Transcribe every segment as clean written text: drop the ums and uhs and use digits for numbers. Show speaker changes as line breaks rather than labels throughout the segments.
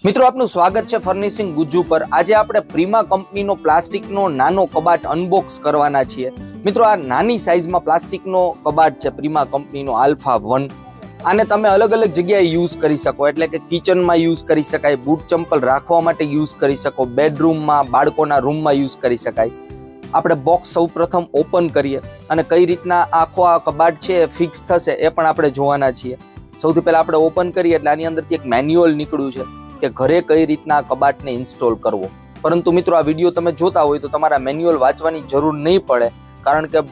મિત્રો આપનું સ્વાગત છે ફર્નિશિંગ ગુજ્જુ પર। આજે આપણે પ્રીમા કંપનીનો પ્લાસ્ટિકનો નાનો કબાટ અનબોક્સ કરવાના છીએ। મિત્રો આ નાની સાઈઝમાં પ્લાસ્ટિકનો કબાટ છે પ્રીમા કંપનીનો આલ્ફા 1। આને તમે અલગ અલગ જગ્યાએ યુઝ કરી શકો, એટલે કે કિચનમાં યુઝ કરી શકાય, બૂટ ચંપલ રાખવા માટે યુઝ કરી શકો, બેડરૂમમાં, બાળકોના રૂમમાં યુઝ કરી શકાય। આપણે બોક્સ સૌપ્રથમ ઓપન કરીએ અને કઈ રીતના આખો આ કબાટ છે ફિક્સ થશે એ પણ આપણે જોવાના છીએ। સૌથી પહેલા આપણે ઓપન કરીએ એટલે આની અંદરથી એક મેન્યુઅલ નીકળ્યું છે કે ઘરે કઈ રીતના કબાટને ઇન્સ્ટોલ કરવો। પરંતુ મિત્રો આ વિડીયો તમે જોતા હોય તો તમારા મેન્યુઅલ વાંચવાની જરૂર નહીં પડે, કારણ કે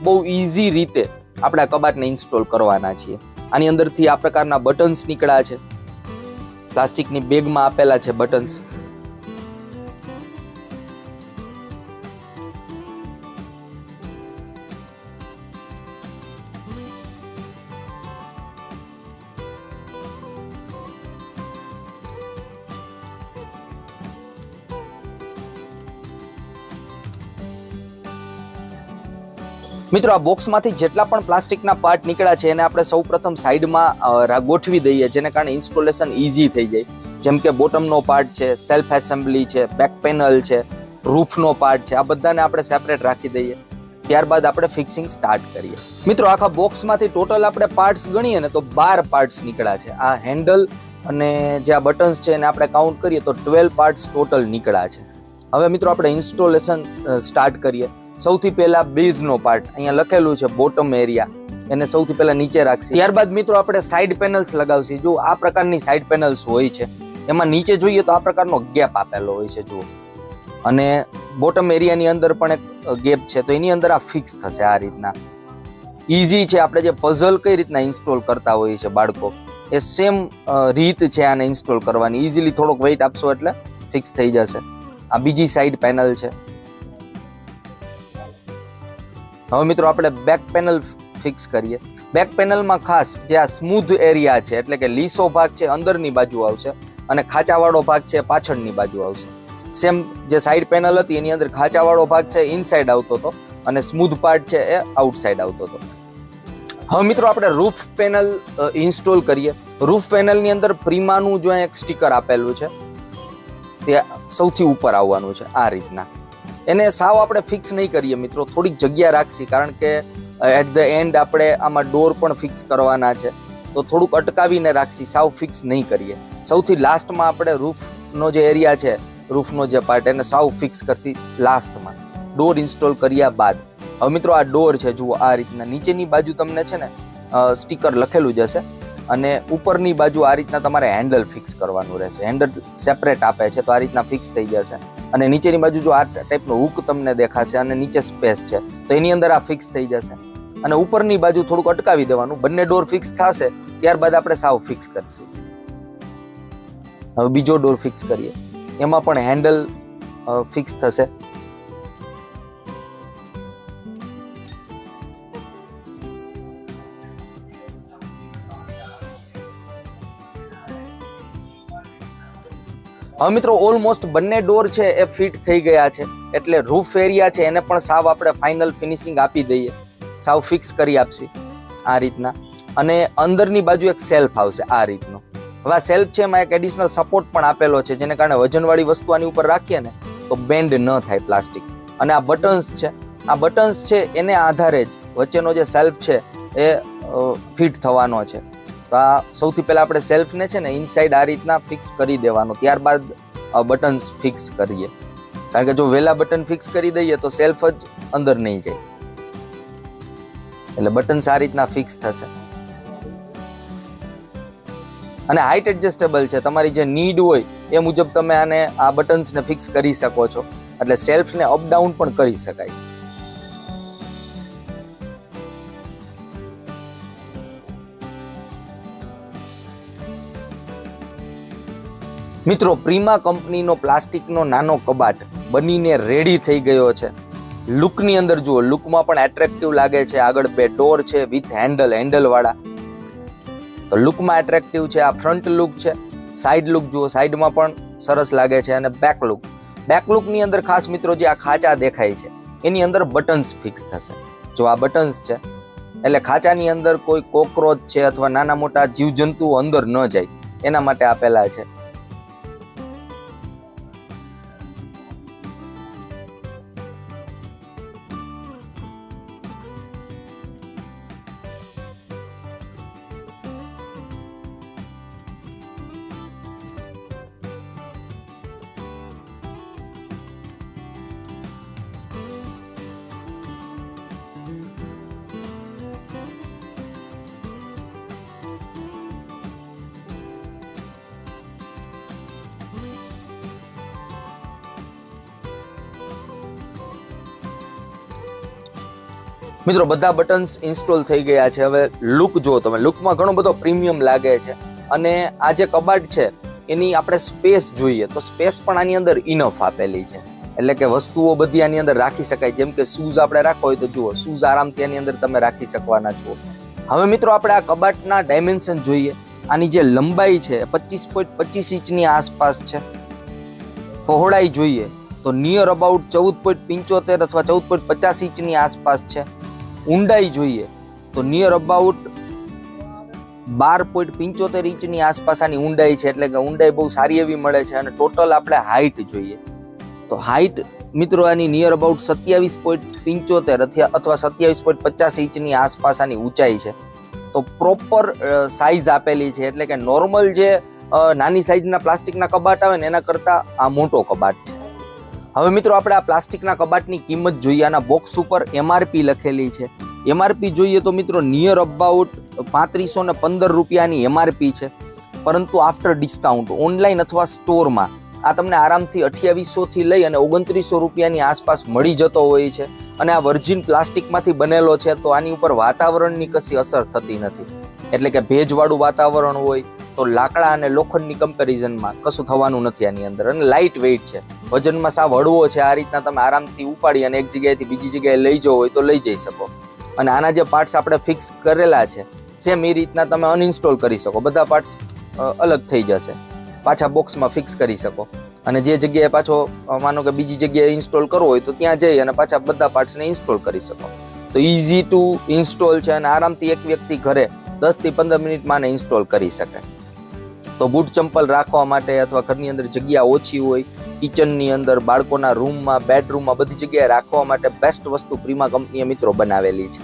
બહુ ઇઝી રીતે આપણે આ કબાટને ઇન્સ્ટોલ કરવાના છીએ। આની અંદરથી આ પ્રકારના બટન્સ નીકળ્યા છે, પ્લાસ્ટિકની બેગમાં આપેલા છે બટન્સ। મિત્રો આ બોક્સમાંથી જેટલા પણ પ્લાસ્ટિકના પાર્ટ નીકળ્યા છે એને આપણે સૌપ્રથમ સાઈડમાં ગોઠવી દઈએ, જેને કારણે ઇન્સ્ટોલેશન ઇઝી થઈ જાય। જેમ કે બોટમનો પાર્ટ છે, સેલ્ફ એસેમ્બલી છે, બેક પેનલ છે, રૂફનો પાર્ટ છે, આ બધાને આપણે સેપરેટ રાખી દઈએ। ત્યારબાદ આપણે ફિક્સિંગ સ્ટાર્ટ કરીએ। મિત્રો આખા બોક્સમાંથી ટોટલ આપણે પાર્ટ્સ ગણીએ ને તો 12 પાર્ટ્સ નીકળ્યા છે। આ હેન્ડલ અને જે આ બટન્સ છે એને આપણે કાઉન્ટ કરીએ તો 12 પાર્ટ્સ ટોટલ નીકળ્યા છે। હવે મિત્રો આપણે ઇન્સ્ટોલેશન સ્ટાર્ટ કરીએ। સૌથી પહેલા બેઝનો પાર્ટ અહીંયા લખેલું છે બોટમ એરિયા, એને સૌથી પહેલા નીચે રાખશે। ત્યારબાદ મિત્રો આપણે સાઈડ પેનલ્સ લગાવશું। જો આ પ્રકારની સાઈડ પેનલ્સ હોય છે, એમાં નીચે જોઈએ તો આ પ્રકારનો ગેપ આપેલો હોય છે જુઓ, અને બોટમ એરિયાની અંદર પણ એક ગેપ છે, તો એની અંદર આ ફિક્સ થશે। આ રીતના ઇઝી છે। આપણે જે પઝલ કઈ રીતના ઇન્સ્ટોલ કરતા હોઈએ છે બાળકો, એ સેમ રીત છે આને ઇન્સ્ટોલ કરવાની। ઇઝીલી થોડોક વેઇટ આપશો એટલે ફિક્સ થઈ જશે। આ બીજી સાઈડ પેનલ છે। હવે મિત્રો આપણે બેક પેનલ ફિક્સ કરીએ। બેક પેનલમાં ખાસ જે આ સ્મૂથ એરિયા છે, એટલે કે લીસો ભાગ છે અંદરની બાજુ આવશે અને ખાંચાવાળો ભાગ છે પાછળની બાજુ આવશે। સેમ જે સાઈડ પેનલ હતી એની અંદર ખાંચાવાળો ભાગ છે ઇનસાઇડ આવતો હતો અને સ્મૂથ પાર્ટ છે એ આઉટસાઇડ આવતો હતો। હવે મિત્રો આપણે રૂફ પેનલ ઇન્સ્ટોલ કરીએ। રૂફ પેનલની અંદર પ્રીમાનું જો એક સ્ટીકર આપેલું છે તે સૌથી ઉપર આવવાનું છે આ રીતના। એને સાવ આપણે ફિક્સ નહીં કરીએ મિત્રો, થોડીક જગ્યા રાખશી, કારણ કે એટ ધ એન્ડ આપણે આમાં ડોર પણ ફિક્સ કરવાના છે, તો થોડુંક અટકાવીને રાખશી, સાવ ફિક્સ નહીં કરીએ। સૌથી લાસ્ટમાં આપણે રૂફનો જે એરિયા છે, રૂફનો જે પાર્ટ, એને સાવ ફિક્સ કરશી લાસ્ટમાં, ડોર ઇન્સ્ટોલ કર્યા બાદ। હવે મિત્રો આ ડોર છે જુઓ આ રીતના, નીચેની બાજુ તમને છે ને સ્ટીકર લખેલું જ હશે, અને ઉપરની બાજુ આ રીતના તમારે હેન્ડલ ફિક્સ કરવાનું રહેશે। હેન્ડલ સેપરેટ આપે છે તો આ રીતના ફિક્સ થઈ જશે, અને નીચેની બાજુ જો આ ટાઈપનો હુક તમને દેખાશે અને નીચે સ્પેસ છે તો એની અંદર આ ફિક્સ થઈ જશે, અને ઉપરની બાજુ થોડુંક અટકાવી દેવાનું। બંને ડોર ફિક્સ થશે ત્યારબાદ આપણે સાવ ફિક્સ કરશું। હવે બીજો ડોર ફિક્સ કરીએ, એમાં પણ હેન્ડલ ફિક્સ થશે। હવે મિત્રો ઓલમોસ્ટ બંને ડોર છે એ ફિટ થઈ ગયા છે, એટલે રૂફ એરિયા છે એને પણ સાવ આપણે ફાઇનલ ફિનિશિંગ આપી દઈએ, સાવ ફિક્સ કરી આપશી આ રીતના। અને અંદરની બાજુ એક સેલ્ફ આવશે આ રીતનો। હવે આ સેલ્ફ છે એમાં એક એડિશનલ સપોર્ટ પણ આપેલો છે, જેને કારણે વજનવાળી વસ્તુ આની ઉપર રાખીએ ને તો બેન્ડ ન થાય પ્લાસ્ટિક। અને આ બટન્સ છે, આ બટન્સ છે એને આધારે જ વચ્ચેનો જે સેલ્ફ છે એ ફિટ થવાનો છે। તો આ સૌથી પહેલા આપણે સેલ્ફને છે ને ઇનસાઇડ આ રીતના ફિક્સ કરી દેવાનો, ત્યારબાદ બટન્સ ફિક્સ કરીએ, કારણ કે જો વહેલા બટન ફિક્સ કરી દઈએ તો સેલ્ફ જ અંદર નહીં જાય, એટલે બટન્સ આ રીતના ફિક્સ થશે। અને હાઇટ એડજસ્ટેબલ છે, તમારી જે નીડ હોય એ મુજબ તમે આને આ બટન્સને ફિક્સ કરી શકો છો, એટલે સેલ્ફને અપ ડાઉન પણ કરી શકાય। મિત્રો પ્રીમા કંપનીનો પ્લાસ્ટિકનો નાનો કબાટ બનીને રેડી થઈ ગયો છે। લુકની અંદર જુઓ, લુકમાં પણ એટ્રેક્ટિવ લાગે છે। આગળ બે ડોર છે વિથ હેન્ડલ વાળા, તો લુકમાં એટ્રેક્ટિવ છે। આ ફ્રન્ટ લુક છે। સાઈડ લુક જુઓ, સાઈડમાં પણ સરસ લાગે છે। અને બેક લુકની અંદર ખાસ મિત્રો જે આ ખાંચા દેખાય છે એની અંદર બટન્સ ફિક્સ થશે। જો આ બટન્સ છે એટલે ખાંચાની અંદર કોઈ કોકરોચ છે અથવા નાના મોટા જીવજંતુઓ અંદર ન જાય એના માટે આપેલા છે। મિત્રો બધા બટન્સ ઇન્સ્ટોલ થઈ ગયા છે. હવે લુક જુઓ તમે, લુકમાં ઘણો બધો પ્રીમિયમ લાગે છે. અને આ જે કબાટ છે એની આપણે સ્પેસ જોઈએ તો સ્પેસ પણ આની અંદર ઇનફ આપેલી છે, એટલે કે વસ્તુઓ બધી આની અંદર રાખી શકાય. જેમ કે શૂઝ આપણે રાખવો હોય તો જુઓ, શૂઝ આરામથી આની અંદર તમે રાખી શકવાના છો. હવે મિત્રો આપણે આ કબાટના ડાયમેન્શન જોઈએ. આની જે લંબાઈ છે 25.25 ઇંચની આસપાસ છે. પહોળાઈ જોઈએ તો નિયર અબાઉટ 14.75 અથવા 14.50 ઇંચની આસપાસ છે. ઊંડાઈ જોઈએ તો નિયર અબાઉટ 12.75 ઇંચની આસપાસ આની ઊંડાઈ છે, એટલે કે ઊંડાઈ બહુ સારી એવી મળે છે. અને ટોટલ આપણે હાઈટ જોઈએ તો હાઈટ મિત્રો આની નિયર અબાઉટ 27.75 અથવા 27.50 ઇંચની આસપાસ આની ઊંચાઈ છે. તો પ્રોપર સાઈઝ આપેલી છે, એટલે કે નોર્મલ જે નાની સાઈઝના પ્લાસ્ટિકના કબાટ આવે ને એના કરતાં આ મોટો કબાટ છે. હવે મિત્રો આપણે આ પ્લાસ્ટિકના કબાટની કિંમત જોઈએ. આના બોક્સ ઉપર MRP લખેલી છે. MRP જોઈએ તો મિત્રો નિયર અબાઉટ 3515 રૂપિયાની MRP છે. પરંતુ આફ્ટર ડિસ્કાઉન્ટ ઓનલાઈન અથવા સ્ટોરમાં આ તમને આરામથી 2800 થી લઈ અને 2900 રૂપિયાની આસપાસ મળી જતો હોય છે. અને આ વર્જિન પ્લાસ્ટિકમાંથી બનેલો છે તો આની ઉપર વાતાવરણની કશી અસર થતી નથી, એટલે કે ભેજવાળું વાતાવરણ હોય તો લાકડા અને લોખંડની કમ્પેરિઝનમાં કશું થવાનું નથી આની અંદર. અને લાઇટ વેઇટ છે, વજનમાં સાવ હળવો છે. આ રીતના તમે આરામથી ઉપાડી અને એક જગ્યાએથી બીજી જગ્યાએ લઈ જવો હોય તો લઈ જઈ શકો. અને આના જે પાર્ટ્સ આપણે ફિક્સ કરેલા છે સેમ એ રીતના તમે અનઇન્સ્ટોલ કરી શકો. બધા પાર્ટ્સ અલગ થઈ જશે, પાછા બોક્સમાં ફિક્સ કરી શકો. અને જે જગ્યાએ પાછો માનો કે બીજી જગ્યાએ ઇન્સ્ટોલ કરવો હોય તો ત્યાં જઈ અને પાછા બધા પાર્ટ્સને ઇન્સ્ટોલ કરી શકો. તો ઇઝી ટુ ઇન્સ્ટોલ છે અને આરામથી એક વ્યક્તિ ઘરે 10 થી 15 મિનિટમાં આને ઇન્સ્ટોલ કરી શકે. તો બૂટ ચંપલ રાખવા માટે અથવા ઘરની અંદર જગ્યા ઓછી હોય, કિચનની અંદર, બાળકોના રૂમમાં, બેડરૂમમાં બધી જગ્યાએ રાખવા માટે બેસ્ટ વસ્તુ પ્રીમા કંપનીએ મિત્રો બનાવેલી છે.